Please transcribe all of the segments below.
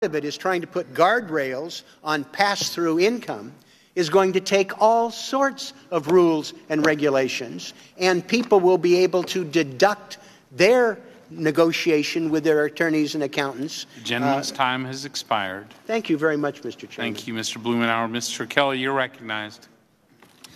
of it is trying to put guardrails on pass-through income is going to take all sorts of rules and regulations, and people will be able to deduct their negotiation with their attorneys and accountants. The gentleman's time has expired. Thank you very much, Mr. Chairman. Thank you, Mr. Blumenauer. Mr. Kelly, you're recognized.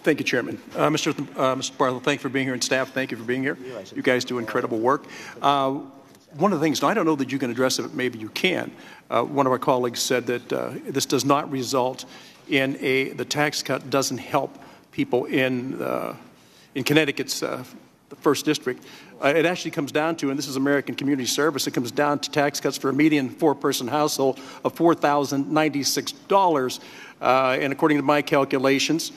Thank you, Chairman. Mr. Barthel, thank you for being here, and staff, thank you for being here. You guys do incredible work. One of the things, now I don't know that you can address it, but maybe you can. One of our colleagues said that this does not result in the tax cut doesn't help people in Connecticut's the 1st District. It actually comes down to, and this is American Community Service, it comes down to tax cuts for a median 4-person household of $4,096. And according to my calculations,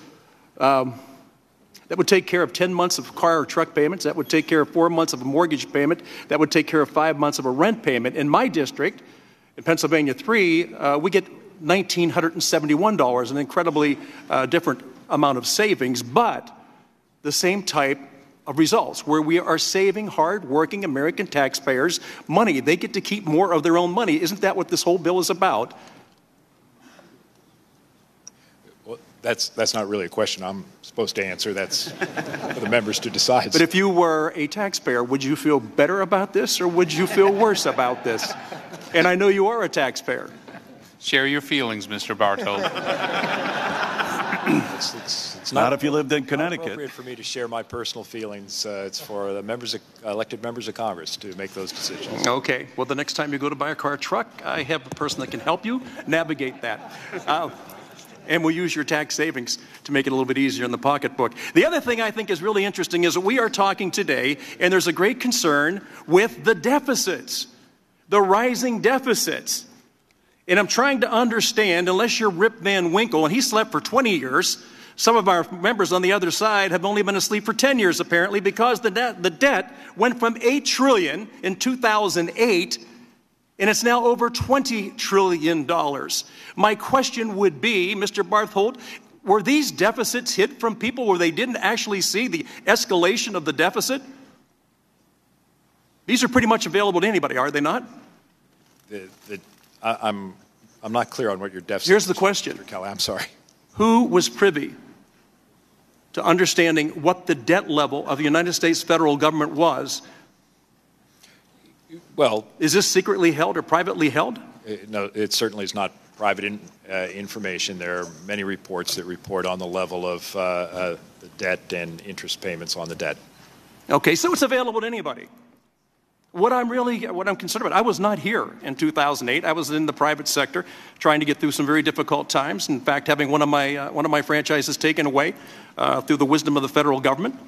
that would take care of 10 months of car or truck payments. That would take care of 4 months of a mortgage payment. That would take care of 5 months of a rent payment. In my district, in Pennsylvania 3, we get $1,971, an incredibly different amount of savings, but the same type of results, where we are saving hard-working American taxpayers money. They get to keep more of their own money. Isn't that what this whole bill is about? Well, that's not really a question I'm supposed to answer. That's for the members to decide. But if you were a taxpayer, would you feel better about this, or would you feel worse about this? And I know you are a taxpayer. Share your feelings, Mr. Bartold. It's not if you lived in Connecticut. It's appropriate for me to share my personal feelings. It's for the elected members of Congress to make those decisions. Okay. Well, the next time you go to buy a car or truck, I have a person that can help you navigate that. And we'll use your tax savings to make it a little bit easier in the pocketbook. The other thing I think is really interesting is that we are talking today, and there's a great concern with the deficits, the rising deficits. And I'm trying to understand, unless you're Rip Van Winkle, and he slept for 20 years, some of our members on the other side have only been asleep for 10 years, apparently, because the debt went from $8 trillion in 2008, and it's now over $20 trillion. My question would be, Mr. Barthold, were these deficits hit from people where they didn't actually see the escalation of the deficit? These are pretty much available to anybody, are they not? I'm not clear on what your deficit is. Here's the question. Mr. Kelly, I'm sorry. Who was privy to understanding what the debt level of the United States federal government was? Well, is this secretly held or privately held? No, it certainly is not private information. There are many reports that report on the level of the debt and interest payments on the debt. Okay, so it's available to anybody. What I'm concerned about, I was not here in 2008. I was in the private sector trying to get through some very difficult times. In fact, having one of my franchises taken away through the wisdom of the federal government.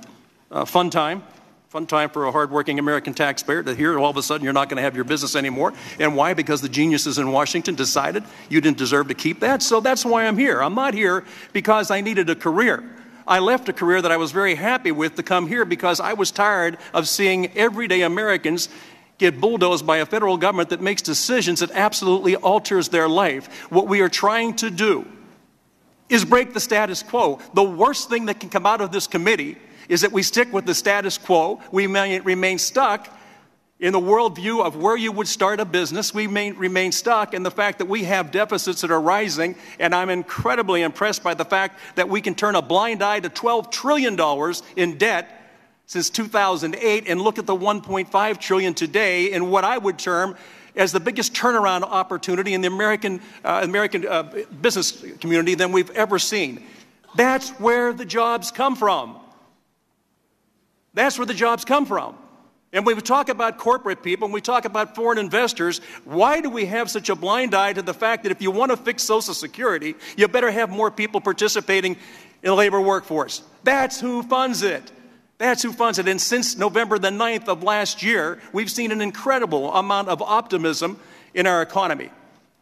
Fun time for a hardworking American taxpayer to hear all of a sudden you're not going to have your business anymore. And why? Because the geniuses in Washington decided you didn't deserve to keep that. So that's why I'm here. I'm not here because I needed a career. I left a career that I was very happy with to come here because I was tired of seeing everyday Americans get bulldozed by a federal government that makes decisions that absolutely alters their life. What we are trying to do is break the status quo. The worst thing that can come out of this committee is that we stick with the status quo. We may remain stuck in the worldview of where you would start a business. We may remain stuck in the fact that we have deficits that are rising, and I'm incredibly impressed by the fact that we can turn a blind eye to $12 trillion in debt since 2008 and look at the $1.5 trillion today in what I would term as the biggest turnaround opportunity in the American business community than we've ever seen. That's where the jobs come from. That's where the jobs come from. And when we talk about corporate people, and we talk about foreign investors, why do we have such a blind eye to the fact that if you want to fix Social Security, you better have more people participating in the labor workforce? That's who funds it. That's who funds it. And since November the 9th of last year, we've seen an incredible amount of optimism in our economy.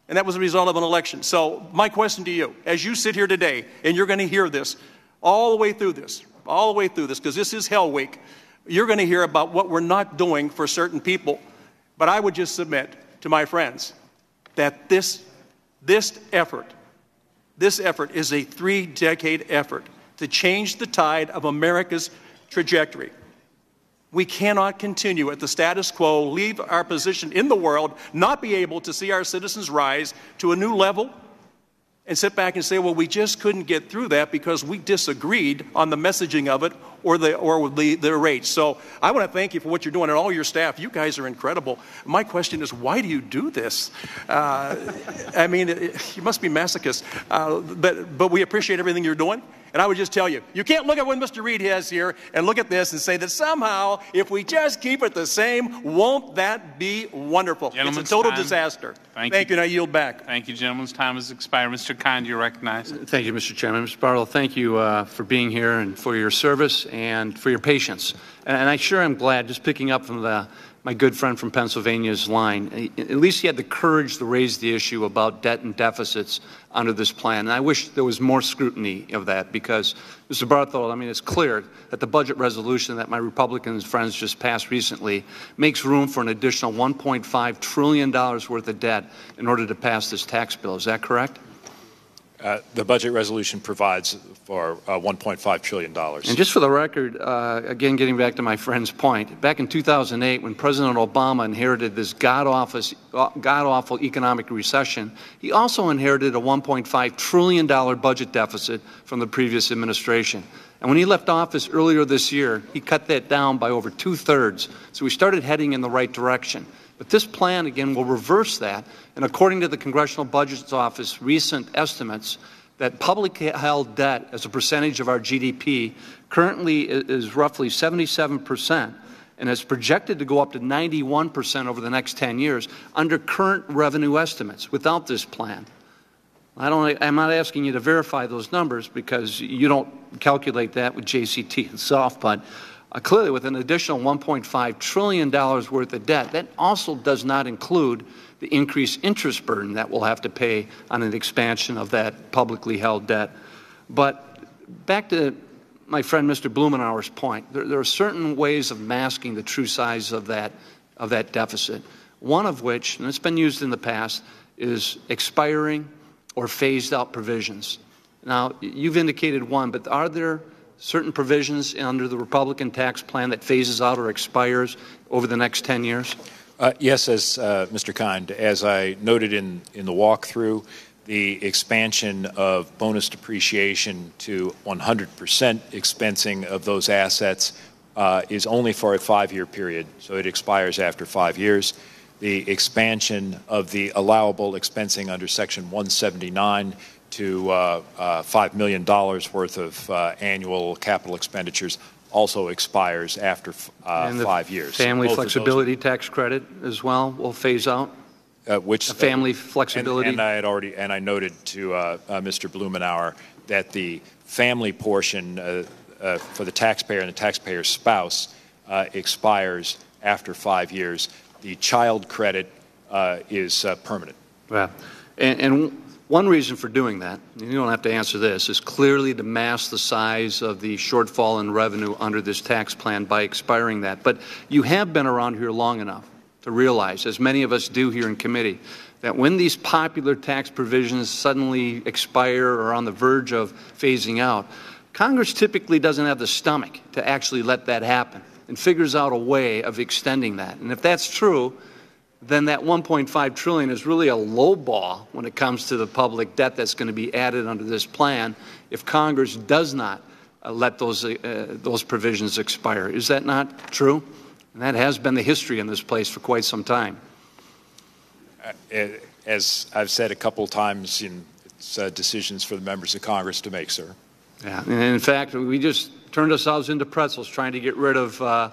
And that was a result of an election. So my question to you, as you sit here today, and you're going to hear this all the way through this, because this is Hell Week, you're going to hear about what we're not doing for certain people. But I would just submit to my friends that this effort is a 3-decade effort to change the tide of America's trajectory. We cannot continue at the status quo, leave our position in the world, not be able to see our citizens rise to a new level, and sit back and say, well, we just couldn't get through that because we disagreed on the messaging of it or the rates. So I want to thank you for what you're doing and all your staff. You guys are incredible. My question is, why do you do this? I mean, you must be masochists. But we appreciate everything you're doing. And I would just tell you, you can't look at what Mr. Reed has here and look at this and say that somehow, if we just keep it the same, won't that be wonderful? Gentleman's it's a total time. disaster. Thank you. And I yield back. Thank you, gentleman's time has expired. Mr. Kind, you're recognized. Thank you, Mr. Chairman. Mr. Bartle, thank you for being here and for your service and for your patience. And I sure am glad, just picking up from my good friend from Pennsylvania's line, at least he had the courage to raise the issue about debt and deficits under this plan. And I wish there was more scrutiny of that because, Mr. Barthol, I mean, it's clear that the budget resolution that my Republican friends just passed recently makes room for an additional $1.5 trillion worth of debt in order to pass this tax bill. Is that correct? The budget resolution provides for $1.5 trillion. And just for the record, again, getting back to my friend's point, back in 2008, when President Obama inherited this god-awful economic recession, he also inherited a $1.5 trillion budget deficit from the previous administration. And when he left office earlier this year, he cut that down by over 2/3. So we started heading in the right direction. But this plan, again, will reverse that. And according to the Congressional Budget Office recent estimates, that publicly held debt as a percentage of our GDP currently is roughly 77%, and is projected to go up to 91% over the next 10 years under current revenue estimates without this plan. I'm not asking you to verify those numbers because you don't calculate that with JCT itself, but clearly with an additional $1.5 trillion worth of debt, that also does not include the increased interest burden that we'll have to pay on an expansion of that publicly held debt. But back to my friend Mr. Blumenauer's point, there are certain ways of masking the true size of that deficit, one of which, and it's been used in the past, is expiring or phased out provisions. Now, you've indicated one, but are there certain provisions under the Republican tax plan that phases out or expires over the next 10 years? Yes, as Mr. Kind, as I noted in the walkthrough, the expansion of bonus depreciation to 100% expensing of those assets is only for a 5-year period, so it expires after 5 years. The expansion of the allowable expensing under Section 179 to $5 million worth of annual capital expenditures also expires after 5 years. Family flexibility tax credit as well will phase out? Which the family flexibility? And I noted to Mr. Blumenauer that the family portion for the taxpayer and the taxpayer's spouse expires after 5 years. The child credit is permanent. Yeah. And one reason for doing that, and you don't have to answer this, is clearly to mask the size of the shortfall in revenue under this tax plan by expiring that. But you have been around here long enough to realize, as many of us do here in committee, that when these popular tax provisions suddenly expire or are on the verge of phasing out, Congress typically doesn't have the stomach to actually let that happen and figures out a way of extending that. And if that's true, then that $1.5 trillion is really a low ball when it comes to the public debt that's going to be added under this plan if Congress does not let those provisions expire. Is that not true? And that has been the history in this place for quite some time. As I've said a couple of times, it's decisions for the members of Congress to make, sir. Yeah, and in fact, we just turned ourselves into pretzels trying to get rid of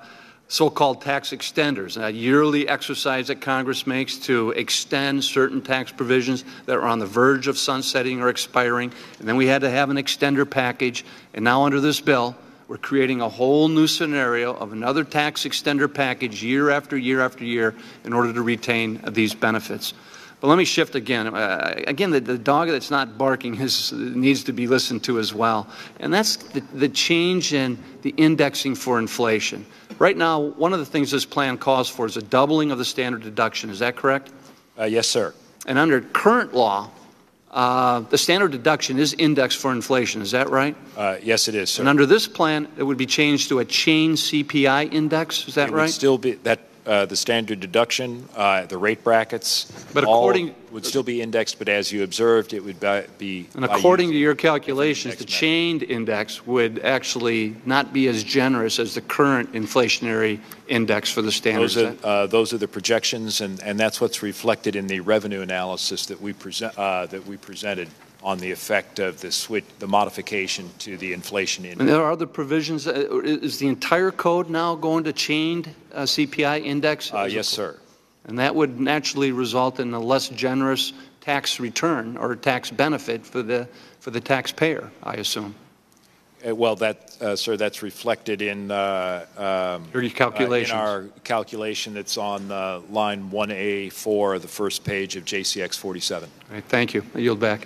so-called tax extenders, a yearly exercise that Congress makes to extend certain tax provisions that are on the verge of sunsetting or expiring. And then we had to have an extender package. And now under this bill, we're creating a whole new scenario of another tax extender package year after year after year in order to retain these benefits. But let me shift again. Again, the dog that's not barking needs to be listened to as well. And that's the change in the indexing for inflation. Right now, one of the things this plan calls for is a doubling of the standard deduction. Is that correct? Yes, sir. And under current law, the standard deduction is indexed for inflation. Is that right? Yes, it is, sir. And under this plan, it would be changed to a chain CPI index. Is that It right? would still be that the standard deduction, the rate brackets, But all would still be indexed, but as you observed, it would be. And according to your different calculations, the index method. chained index would actually not be as generous as the current inflationary index for the standard. Those are the projections, and that's what's reflected in the revenue analysis that we presented on the effect of the switch, the modification to the inflation index. And there are other provisions. Is the entire code now going to chained CPI index? Yes, sir. And that would naturally result in a less generous tax return or tax benefit for the taxpayer, I assume. Well, sir, that's reflected in Your calculations. in our calculation that's on line 1A4 of the first page of JCX 47. All right, thank you. I yield back.